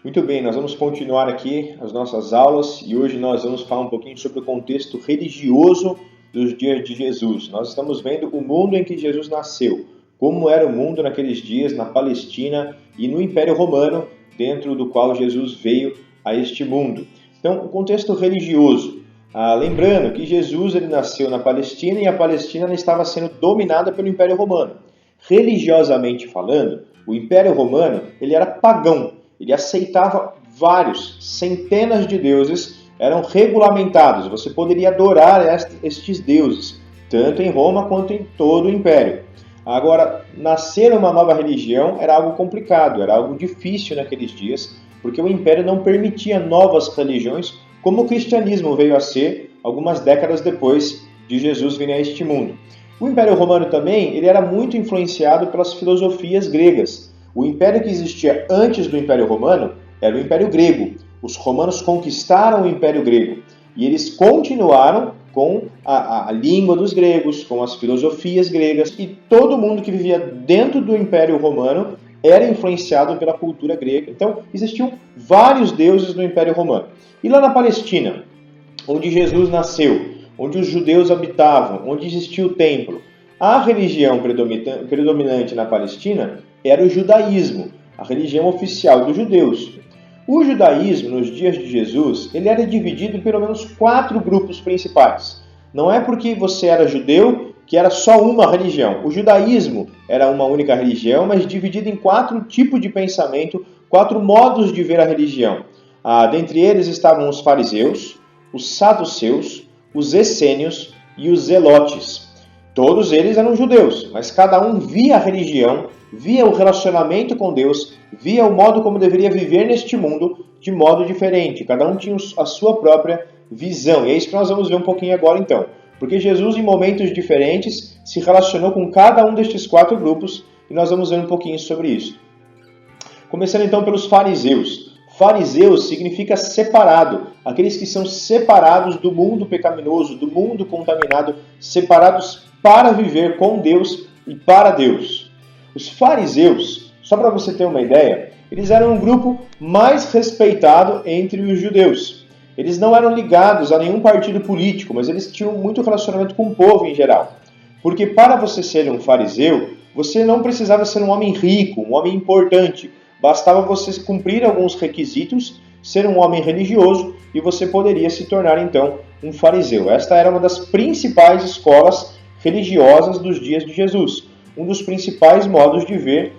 Muito bem, nós vamos continuar aqui as nossas aulas e hoje nós vamos falar um pouquinho sobre o contexto religioso dos dias de Jesus. Nós estamos vendo o mundo em que Jesus nasceu, como era o mundo naqueles dias na Palestina e no Império Romano, dentro do qual Jesus veio a este mundo. Então, o contexto religioso. Lembrando que Jesus ele nasceu na Palestina e a Palestina estava sendo dominada pelo Império Romano. Religiosamente falando, o Império Romano ele era pagão. Ele aceitava centenas de deuses, eram regulamentados. Você poderia adorar estes deuses, tanto em Roma quanto em todo o Império. Agora, nascer uma nova religião era algo complicado, era algo difícil naqueles dias, porque o Império não permitia novas religiões, como o cristianismo veio a ser algumas décadas depois de Jesus vir a este mundo. O Império Romano também ele era muito influenciado pelas filosofias gregas. O império que existia antes do Império Romano era o Império Grego. Os romanos conquistaram o Império Grego e eles continuaram com a língua dos gregos, com as filosofias gregas, e todo mundo que vivia dentro do Império Romano era influenciado pela cultura grega. Então, existiam vários deuses no Império Romano. E lá na Palestina, onde Jesus nasceu, onde os judeus habitavam, onde existia o templo, a religião predominante na Palestina era o judaísmo, a religião oficial dos judeus. O judaísmo, nos dias de Jesus, ele era dividido em pelo menos 4 grupos principais. Não é porque você era judeu que era só uma religião. O judaísmo era uma única religião, mas dividido em 4 tipos de pensamento, 4 modos de ver a religião. Dentre eles estavam os fariseus, os saduceus, os essênios e os zelotes. Todos eles eram judeus, mas cada um via a religião, via o relacionamento com Deus, via o modo como deveria viver neste mundo de modo diferente. Cada um tinha a sua própria visão. E é isso que nós vamos ver um pouquinho agora então. Porque Jesus, em momentos diferentes, se relacionou com cada um destes 4 grupos e nós vamos ver um pouquinho sobre isso. Começando então pelos fariseus. Fariseus significa separado, aqueles que são separados do mundo pecaminoso, do mundo contaminado, separados para viver com Deus e para Deus. Os fariseus, só para você ter uma ideia, eles eram um grupo mais respeitado entre os judeus. Eles não eram ligados a nenhum partido político, mas eles tinham muito relacionamento com o povo em geral. Porque para você ser um fariseu, você não precisava ser um homem rico, um homem importante. Bastava você cumprir alguns requisitos, ser um homem religioso e você poderia se tornar então um fariseu. Esta era uma das principais escolas religiosas dos dias de Jesus. Um dos principais modos de ver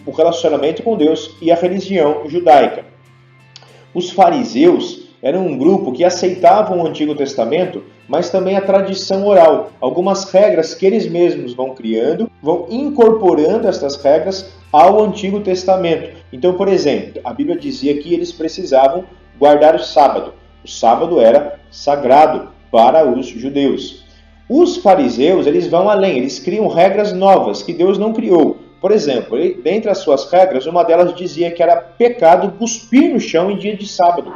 o relacionamento com Deus e a religião judaica. Os fariseus eram um grupo que aceitavam o Antigo Testamento, mas também a tradição oral. Algumas regras que eles mesmos vão criando, vão incorporando estas regras ao Antigo Testamento. Então, por exemplo, a Bíblia dizia que eles precisavam guardar o sábado. O sábado era sagrado para os judeus. Os fariseus, eles vão além, eles criam regras novas que Deus não criou. Por exemplo, dentre as suas regras, uma delas dizia que era pecado cuspir no chão em dia de sábado.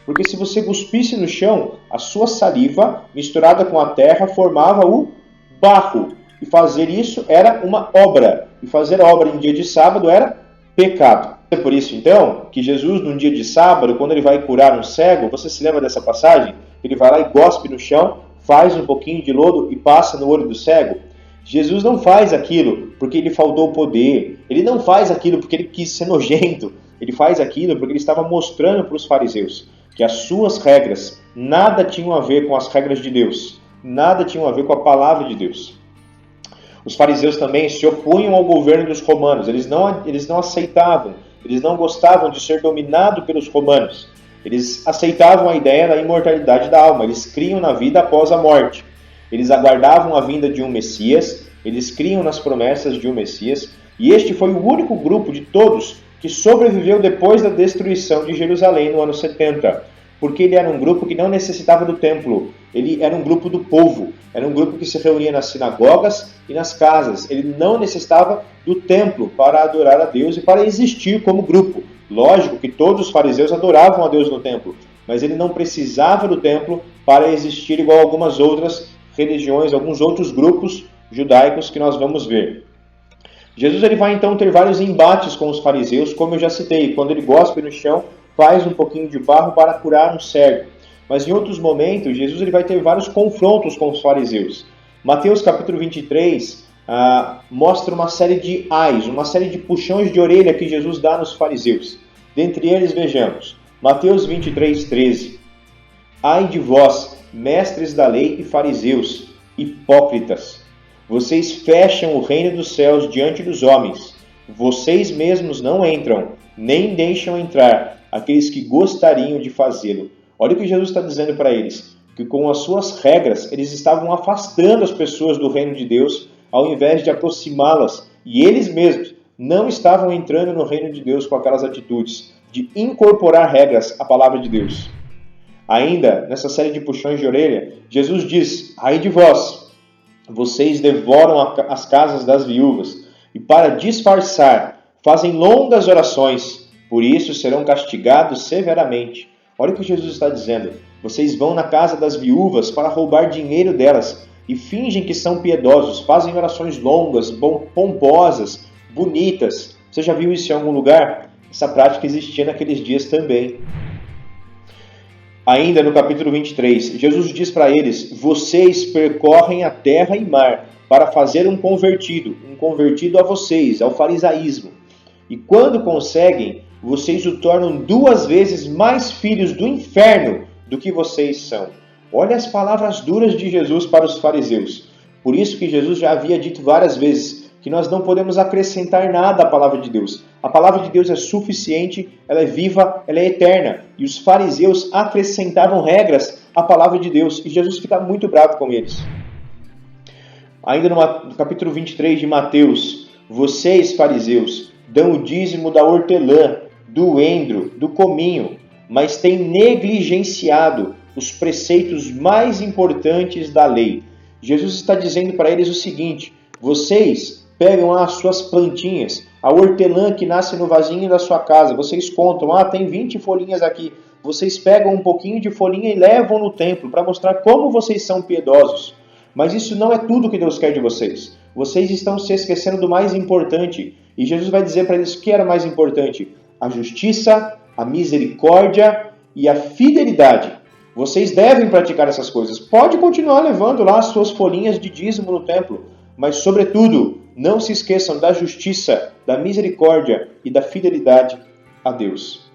Porque se você cuspisse no chão, a sua saliva, misturada com a terra, formava o barro. E fazer isso era uma obra. E fazer obra em dia de sábado era pecado. É por isso, então, que Jesus, num dia de sábado, quando ele vai curar um cego, você se lembra dessa passagem? Ele vai lá e gospe no chão, faz um pouquinho de lodo e passa no olho do cego. Jesus não faz aquilo porque ele faltou poder. Ele não faz aquilo porque ele quis ser nojento. Ele faz aquilo porque ele estava mostrando para os fariseus que as suas regras nada tinham a ver com as regras de Deus. Nada tinham a ver com a palavra de Deus. Os fariseus também se opunham ao governo dos romanos. Eles não aceitavam, eles não gostavam de ser dominados pelos romanos. Eles aceitavam a ideia da imortalidade da alma. Eles criam na vida após a morte. Eles aguardavam a vinda de um Messias. Eles criam nas promessas de um Messias. E este foi o único grupo de todos que sobreviveu depois da destruição de Jerusalém no ano 70. Porque ele era um grupo que não necessitava do templo. Ele era um grupo do povo. Era um grupo que se reunia nas sinagogas e nas casas. Ele não necessitava do templo para adorar a Deus e para existir como grupo. Lógico que todos os fariseus adoravam a Deus no templo, mas ele não precisava do templo para existir igual a algumas outras religiões, alguns outros grupos judaicos que nós vamos ver. Jesus ele vai então ter vários embates com os fariseus, como eu já citei, quando ele gospe no chão, faz um pouquinho de barro para curar um cego. Mas em outros momentos, Jesus ele vai ter vários confrontos com os fariseus. Mateus capítulo 23 mostra uma série de ais, uma série de puxões de orelha que Jesus dá nos fariseus. Dentre eles, vejamos, Mateus 23, 13. Ai de vós, mestres da lei e fariseus, hipócritas! Vocês fecham o reino dos céus diante dos homens. Vocês mesmos não entram, nem deixam entrar aqueles que gostariam de fazê-lo. Olha o que Jesus está dizendo para eles, que com as suas regras, eles estavam afastando as pessoas do reino de Deus, ao invés de aproximá-las. E eles mesmos não estavam entrando no reino de Deus com aquelas atitudes de incorporar regras à palavra de Deus. Ainda, nessa série de puxões de orelha, Jesus diz, ai de vós! Vocês devoram as casas das viúvas e, para disfarçar, fazem longas orações. Por isso serão castigados severamente. Olha o que Jesus está dizendo. Vocês vão na casa das viúvas para roubar dinheiro delas e fingem que são piedosos. Fazem orações longas, pomposas, bonitas. Você já viu isso em algum lugar? Essa prática existia naqueles dias também. Ainda no capítulo 23, Jesus diz para eles, vocês percorrem a terra e mar para fazer um convertido a vocês, ao farisaísmo. E quando conseguem, vocês o tornam 2 vezes mais filhos do inferno do que vocês são. Olha as palavras duras de Jesus para os fariseus. Por isso que Jesus já havia dito várias vezes que nós não podemos acrescentar nada à palavra de Deus. A palavra de Deus é suficiente, ela é viva, ela é eterna. E os fariseus acrescentavam regras à palavra de Deus. E Jesus fica muito bravo com eles. Ainda no capítulo 23 de Mateus, vocês, fariseus, dão o dízimo da hortelã, do endro, do cominho, mas têm negligenciado os preceitos mais importantes da lei. Jesus está dizendo para eles o seguinte, vocês pegam as suas plantinhas, a hortelã que nasce no vasinho da sua casa, vocês contam, tem 20 folhinhas aqui. Vocês pegam um pouquinho de folhinha e levam no templo para mostrar como vocês são piedosos. Mas isso não é tudo que Deus quer de vocês. Vocês estão se esquecendo do mais importante. E Jesus vai dizer para eles o que era mais importante. A justiça, a misericórdia e a fidelidade. Vocês devem praticar essas coisas. Pode continuar levando lá as suas folhinhas de dízimo no templo. Mas, sobretudo, não se esqueçam da justiça, da misericórdia e da fidelidade a Deus.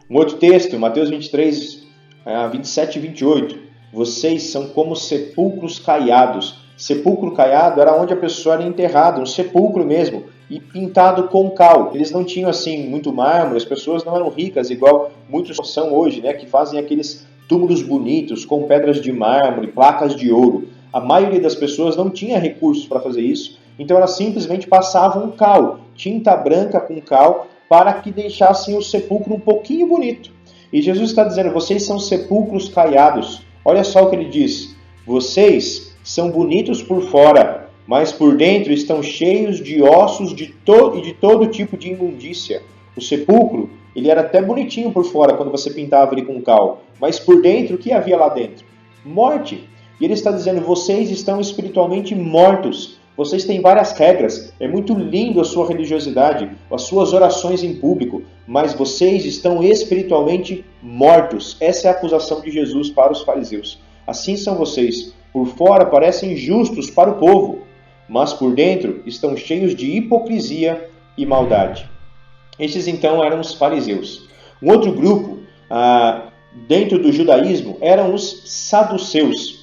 Um outro texto, Mateus 23, 27 e 28. Vocês são como sepulcros caiados. Sepulcro caiado era onde a pessoa era enterrada, um sepulcro mesmo, e pintado com cal. Eles não tinham assim muito mármore, as pessoas não eram ricas, igual muitos são hoje, né, que fazem aqueles túmulos bonitos com pedras de mármore, placas de ouro. A maioria das pessoas não tinha recursos para fazer isso, então elas simplesmente passavam cal, tinta branca com cal, para que deixassem o sepulcro um pouquinho bonito. E Jesus está dizendo, vocês são sepulcros caiados. Olha só o que ele diz, vocês são bonitos por fora, mas por dentro estão cheios de ossos e de todo tipo de imundícia. O sepulcro, ele era até bonitinho por fora quando você pintava ele com cal, mas por dentro, o que havia lá dentro? Morte. E ele está dizendo, vocês estão espiritualmente mortos. Vocês têm várias regras. É muito lindo a sua religiosidade, as suas orações em público, mas vocês estão espiritualmente mortos. Essa é a acusação de Jesus para os fariseus. Assim são vocês. Por fora parecem justos para o povo, mas por dentro estão cheios de hipocrisia e maldade. Estes então eram os fariseus. Um outro grupo, dentro do judaísmo, eram os saduceus.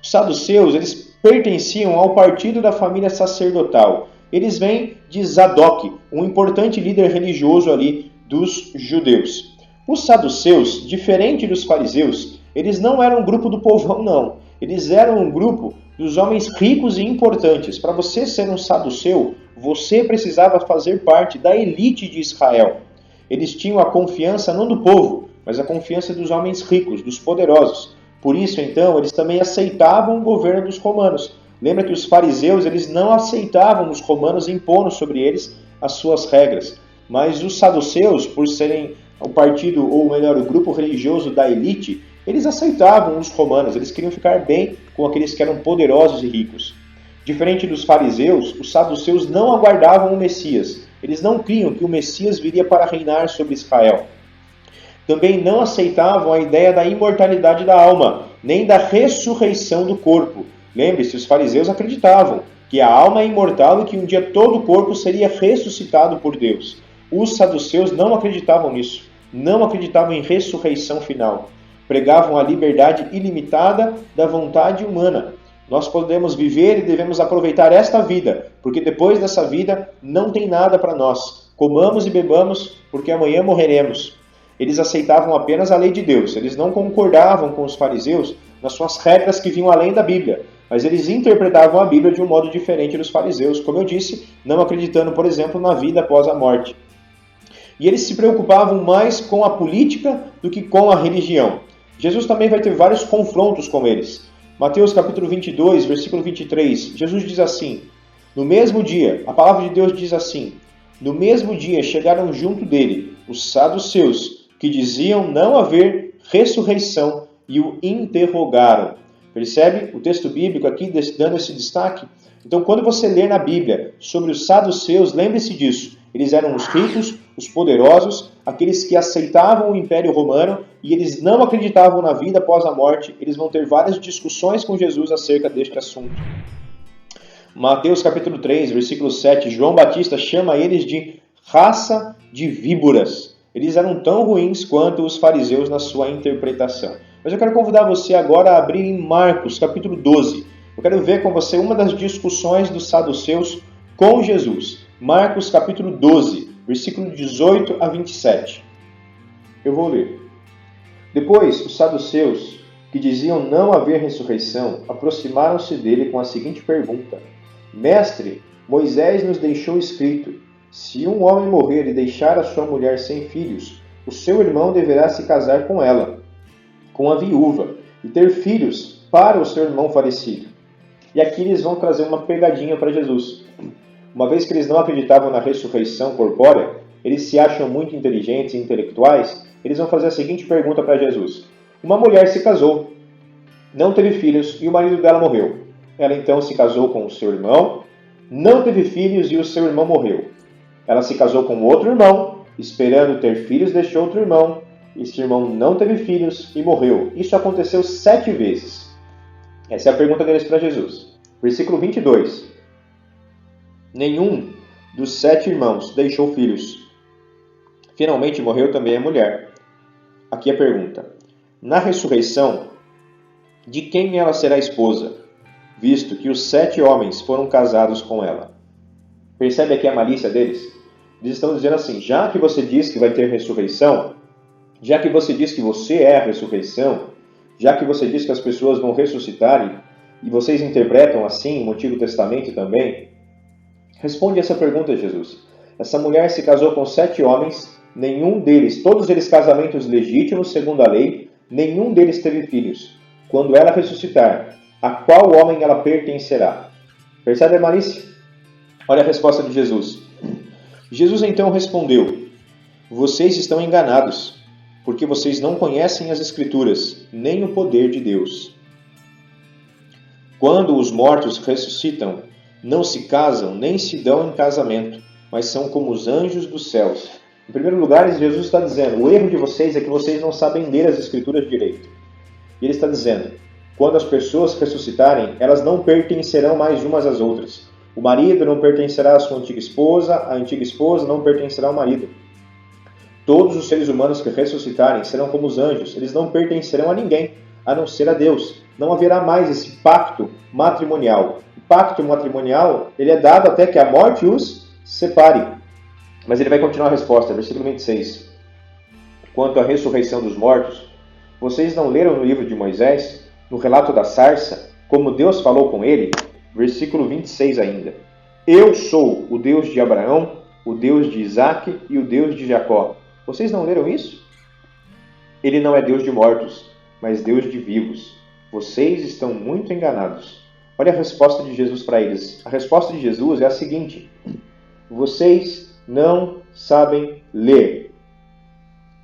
Os saduceus, eles pertenciam ao partido da família sacerdotal. Eles vêm de Zadok, um importante líder religioso ali dos judeus. Os saduceus, diferente dos fariseus, eles não eram um grupo do povão, não. Eles eram um grupo dos homens ricos e importantes. Para você ser um saduceu, você precisava fazer parte da elite de Israel. Eles tinham a confiança não do povo, mas a confiança dos homens ricos, dos poderosos. Por isso, então, eles também aceitavam o governo dos romanos. Lembra que os fariseus, eles não aceitavam os romanos impondo sobre eles as suas regras. Mas os saduceus, por serem o partido, ou melhor, o grupo religioso da elite, eles aceitavam os romanos, eles queriam ficar bem com aqueles que eram poderosos e ricos. Diferente dos fariseus, os saduceus não aguardavam o Messias. Eles não criam que o Messias viria para reinar sobre Israel. Também não aceitavam a ideia da imortalidade da alma, nem da ressurreição do corpo. Lembre-se, os fariseus acreditavam que a alma é imortal e que um dia todo o corpo seria ressuscitado por Deus. Os saduceus não acreditavam nisso, não acreditavam em ressurreição final. Pregavam a liberdade ilimitada da vontade humana. Nós podemos viver e devemos aproveitar esta vida, porque depois dessa vida não tem nada para nós. Comamos e bebamos, porque amanhã morreremos. Eles aceitavam apenas a lei de Deus. Eles não concordavam com os fariseus nas suas regras que vinham além da Bíblia. Mas eles interpretavam a Bíblia de um modo diferente dos fariseus, como eu disse, não acreditando, por exemplo, na vida após a morte. E eles se preocupavam mais com a política do que com a religião. Jesus também vai ter vários confrontos com eles. Mateus capítulo 22, versículo 23, Jesus diz assim: no mesmo dia, a palavra de Deus diz assim: no mesmo dia chegaram junto dele os saduceus, que diziam não haver ressurreição, e o interrogaram. Percebe o texto bíblico aqui dando esse destaque? Então, quando você ler na Bíblia sobre os saduceus, lembre-se disso. Eles eram os ricos, os poderosos, aqueles que aceitavam o Império Romano e eles não acreditavam na vida após a morte. Eles vão ter várias discussões com Jesus acerca deste assunto. Mateus capítulo 3, versículo 7, João Batista chama eles de raça de víboras. Eles eram tão ruins quanto os fariseus na sua interpretação. Mas eu quero convidar você agora a abrir em Marcos capítulo 12. Eu quero ver com você uma das discussões dos saduceus com Jesus. Marcos capítulo 12, versículo 18 a 27. Eu vou ler. Depois, os saduceus, que diziam não haver ressurreição, aproximaram-se dele com a seguinte pergunta: Mestre, Moisés nos deixou escrito: se um homem morrer e deixar a sua mulher sem filhos, o seu irmão deverá se casar com ela, com a viúva, e ter filhos para o seu irmão falecido. E aqui eles vão trazer uma pegadinha para Jesus. Uma vez que eles não acreditavam na ressurreição corpórea, eles se acham muito inteligentes e intelectuais, eles vão fazer a seguinte pergunta para Jesus. Uma mulher se casou, não teve filhos e o marido dela morreu. Ela então se casou com o seu irmão, não teve filhos e o seu irmão morreu. Ela se casou com outro irmão, esperando ter filhos deste outro irmão. Este irmão não teve filhos e morreu. Isso aconteceu 7 vezes. Essa é a pergunta deles para Jesus. Versículo 22. Nenhum dos 7 irmãos deixou filhos. Finalmente morreu também a mulher. Aqui a pergunta. Na ressurreição, de quem ela será esposa, visto que os 7 homens foram casados com ela? Percebe aqui a malícia deles? Eles estão dizendo assim, já que você diz que vai ter ressurreição, já que você diz que você é a ressurreição, já que você diz que as pessoas vão ressuscitarem, e vocês interpretam assim no Antigo Testamento também, responde essa pergunta, Jesus. Essa mulher se casou com 7 homens, nenhum deles, todos eles casamentos legítimos segundo a lei, nenhum deles teve filhos. Quando ela ressuscitar, a qual homem ela pertencerá? Percebe a malícia? Olha a resposta de Jesus. Jesus então respondeu: vocês estão enganados, porque vocês não conhecem as Escrituras, nem o poder de Deus. Quando os mortos ressuscitam, não se casam nem se dão em casamento, mas são como os anjos dos céus. Em primeiro lugar, Jesus está dizendo, o erro de vocês é que vocês não sabem ler as Escrituras direito. E ele está dizendo, quando as pessoas ressuscitarem, elas não pertencerão mais umas às outras. O marido não pertencerá à sua antiga esposa, a antiga esposa não pertencerá ao marido. Todos os seres humanos que ressuscitarem serão como os anjos, eles não pertencerão a ninguém, a não ser a Deus. Não haverá mais esse pacto matrimonial. O pacto matrimonial, ele é dado até que a morte os separe. Mas ele vai continuar a resposta, versículo 26. Quanto à ressurreição dos mortos, vocês não leram no livro de Moisés, no relato da sarça, como Deus falou com ele? Versículo 26 ainda. Eu sou o Deus de Abraão, o Deus de Isaque e o Deus de Jacó. Vocês não leram isso? Ele não é Deus de mortos, mas Deus de vivos. Vocês estão muito enganados. Olha a resposta de Jesus para eles. A resposta de Jesus é a seguinte. Vocês não sabem ler.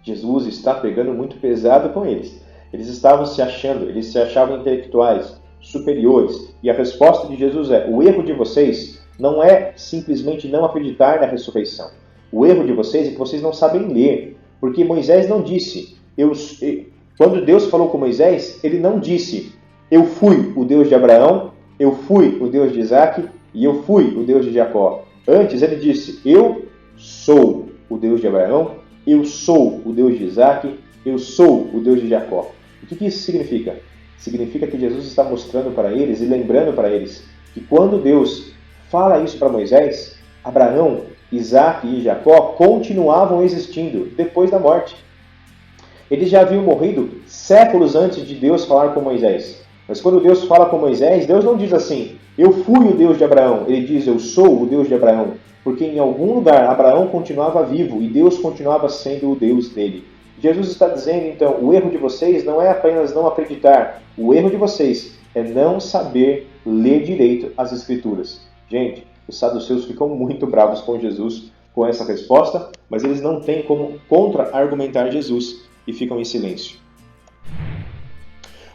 Jesus está pegando muito pesado com eles. Eles estavam se achando, eles se achavam intelectuais. superiores. E a resposta de Jesus é: o erro de vocês não é simplesmente não acreditar na ressurreição. O erro de vocês é que vocês não sabem ler. Porque Moisés não disse, quando Deus falou com Moisés, ele não disse, eu fui o Deus de Abraão, eu fui o Deus de Isaac e eu fui o Deus de Jacó. Antes ele disse, eu sou o Deus de Abraão, eu sou o Deus de Isaac, eu sou o Deus de Jacó. O que isso significa? Significa que Jesus está mostrando para eles e lembrando para eles que quando Deus fala isso para Moisés, Abraão, Isaac e Jacó continuavam existindo depois da morte. Eles já haviam morrido séculos antes de Deus falar com Moisés. Mas quando Deus fala com Moisés, Deus não diz assim, eu fui o Deus de Abraão. Ele diz, eu sou o Deus de Abraão. Porque em algum lugar Abraão continuava vivo e Deus continuava sendo o Deus dele. Jesus está dizendo, então, o erro de vocês não é apenas não acreditar. O erro de vocês é não saber ler direito as Escrituras. Gente, os saduceus ficam muito bravos com Jesus com essa resposta, mas eles não têm como contra-argumentar Jesus e ficam em silêncio.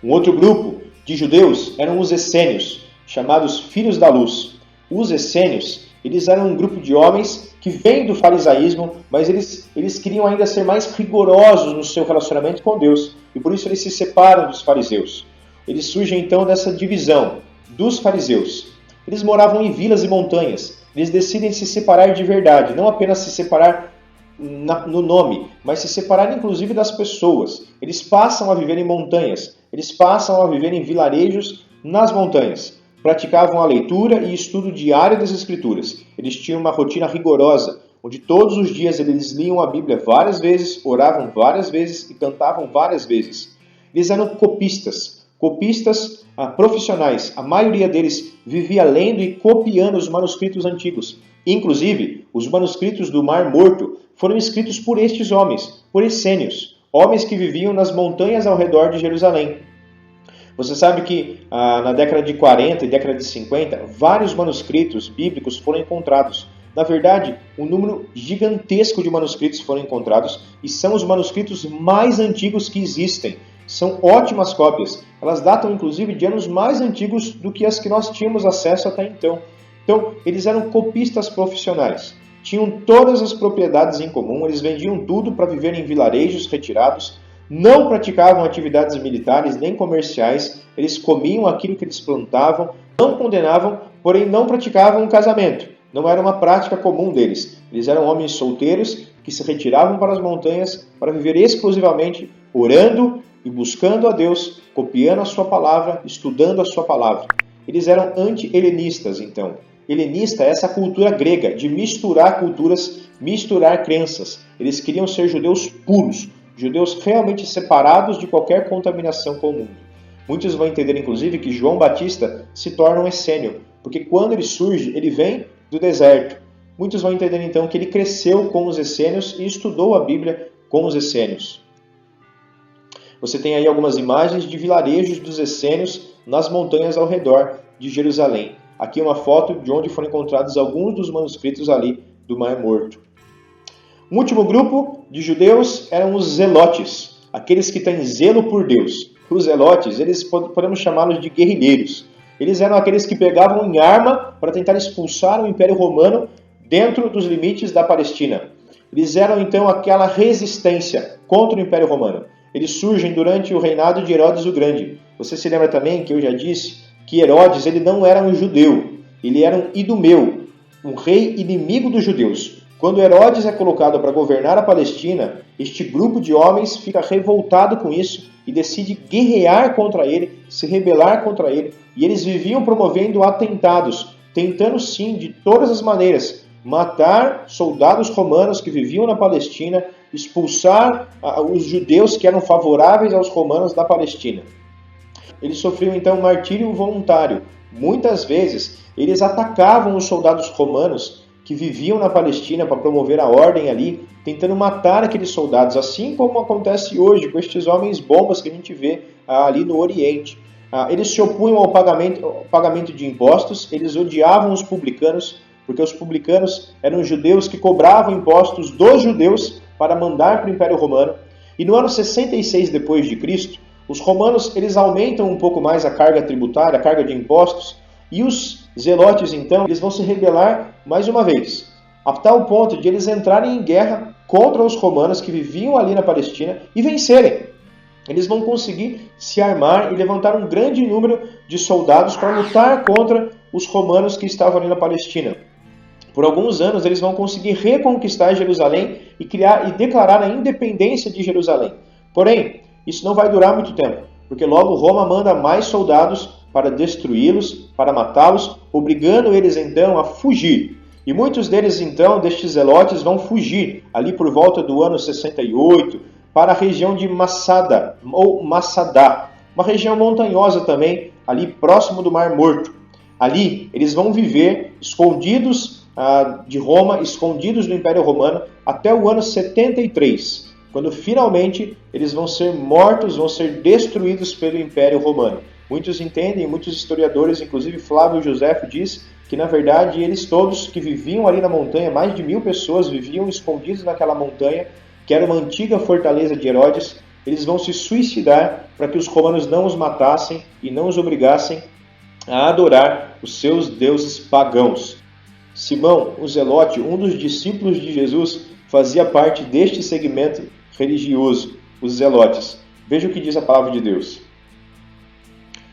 Um outro grupo de judeus eram os essênios, chamados filhos da luz. Os essênios, eles eram um grupo de homens que vêm do farisaísmo, mas eles queriam ainda ser mais rigorosos no seu relacionamento com Deus, e por isso eles se separam dos fariseus. Eles surgem então dessa divisão dos fariseus. Eles moravam em vilas e montanhas. Eles decidem se separar de verdade, não apenas se separar no nome, mas se separar inclusive das pessoas. Eles passam a viver em montanhas, eles passam a viver em vilarejos nas montanhas. Praticavam a leitura e estudo diário das Escrituras. Eles tinham uma rotina rigorosa, onde todos os dias eles liam a Bíblia várias vezes, oravam várias vezes e cantavam várias vezes. Eles eram copistas profissionais. A maioria deles vivia lendo e copiando os manuscritos antigos. Inclusive, os manuscritos do Mar Morto foram escritos por estes homens, por essênios, homens que viviam nas montanhas ao redor de Jerusalém. Você sabe que na década de 40 e década de 50, vários manuscritos bíblicos foram encontrados. Na verdade, um número gigantesco de manuscritos foram encontrados e são os manuscritos mais antigos que existem. São ótimas cópias. Elas datam, inclusive, de anos mais antigos do que as que nós tínhamos acesso até então. Então, eles eram copistas profissionais. Tinham todas as propriedades em comum, eles vendiam tudo para viver em vilarejos retirados, não praticavam atividades militares nem comerciais, eles comiam aquilo que eles plantavam, não condenavam, porém não praticavam um casamento. Não era uma prática comum deles. Eles eram homens solteiros que se retiravam para as montanhas para viver exclusivamente orando e buscando a Deus, copiando a sua palavra, estudando a sua palavra. Eles eram anti-helenistas, então. Helenista é essa cultura grega, de misturar culturas, misturar crenças. Eles queriam ser judeus puros, judeus realmente separados de qualquer contaminação com o mundo. Muitos vão entender, inclusive, que João Batista se torna um essênio, porque quando ele surge, ele vem do deserto. Muitos vão entender, então, que ele cresceu com os essênios e estudou a Bíblia com os essênios. Você tem aí algumas imagens de vilarejos dos essênios nas montanhas ao redor de Jerusalém. Aqui uma foto de onde foram encontrados alguns dos manuscritos ali do Mar Morto. Um último grupo de judeus eram os zelotes, aqueles que têm zelo por Deus. Os zelotes, eles podemos chamá-los de guerrilheiros. Eles eram aqueles que pegavam em arma para tentar expulsar o Império Romano dentro dos limites da Palestina. Eles eram então aquela resistência contra o Império Romano. Eles surgem durante o reinado de Herodes o Grande. Você se lembra também que eu já disse que Herodes ele não era um judeu, ele era um idumeu, um rei inimigo dos judeus. Quando Herodes é colocado para governar a Palestina, este grupo de homens fica revoltado com isso e decide guerrear contra ele, se rebelar contra ele. E eles viviam promovendo atentados, tentando sim, de todas as maneiras, matar soldados romanos que viviam na Palestina, expulsar os judeus que eram favoráveis aos romanos da Palestina. Eles sofriam então um martírio voluntário. Muitas vezes eles atacavam os soldados romanos que viviam na Palestina para promover a ordem ali, tentando matar aqueles soldados, assim como acontece hoje com estes homens bombas que a gente vê ali no Oriente. Eles se opunham ao pagamento de impostos, eles odiavam os publicanos, porque os publicanos eram judeus que cobravam impostos dos judeus para mandar para o Império Romano. E no ano 66 depois de Cristo, Os romanos, eles aumentam um pouco mais a carga tributária, a carga de impostos, e os zelotes, então, eles vão se rebelar mais uma vez, a tal ponto de eles entrarem em guerra contra os romanos que viviam ali na Palestina e vencerem. Eles vão conseguir se armar e levantar um grande número de soldados para lutar contra os romanos que estavam ali na Palestina. Por alguns anos eles vão conseguir reconquistar Jerusalém e criar e declarar a independência de Jerusalém. Porém, isso não vai durar muito tempo, porque logo Roma manda mais soldados para destruí-los, para matá-los, obrigando eles então a fugir. E muitos deles então, destes zelotes, vão fugir ali por volta do ano 68 para a região de Massada ou Massadá, uma região montanhosa também, ali próximo do Mar Morto. Ali eles vão viver escondidos de Roma, escondidos do Império Romano, até o ano 73, quando finalmente eles vão ser mortos, vão ser destruídos pelo Império Romano. Muitos entendem, muitos historiadores, inclusive Flávio Josefo, diz que na verdade eles todos que viviam ali na montanha, mais de 1000 pessoas viviam escondidos naquela montanha, que era uma antiga fortaleza de Herodes. Eles vão se suicidar para que os romanos não os matassem e não os obrigassem a adorar os seus deuses pagãos. Simão, o Zelote, um dos discípulos de Jesus, fazia parte deste segmento religioso, os Zelotes. Veja o que diz a palavra de Deus.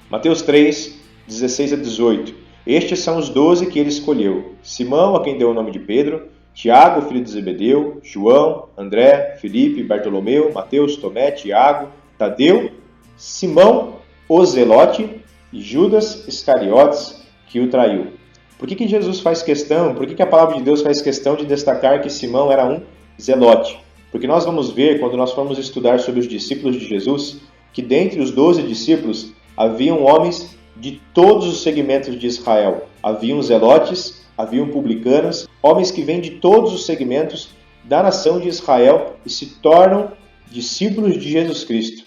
Mateus 3, 16 a 18. Estes são os 12 que ele escolheu: Simão, a quem deu o nome de Pedro, Tiago, filho de Zebedeu, João, André, Filipe, Bartolomeu, Mateus, Tomé, Tiago, Tadeu, Simão, o Zelote e Judas Iscariotes, que o traiu. Por que Jesus faz questão, por que a palavra de Deus faz questão de destacar que Simão era um zelote? Porque nós vamos ver, quando nós formos estudar sobre os discípulos de Jesus, que dentre os 12 discípulos haviam homens de todos os segmentos de Israel. Haviam zelotes, haviam publicanos, homens que vêm de todos os segmentos da nação de Israel e se tornam discípulos de Jesus Cristo.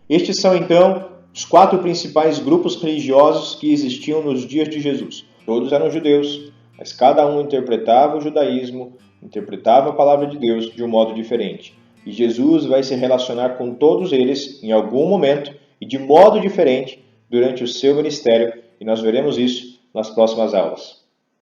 Estes são, então, os 4 principais grupos religiosos que existiam nos dias de Jesus. Todos eram judeus, mas cada um interpretava o judaísmo, interpretava a palavra de Deus de um modo diferente. E Jesus vai se relacionar com todos eles em algum momento e de modo diferente durante o seu ministério, e nós veremos isso nas próximas aulas.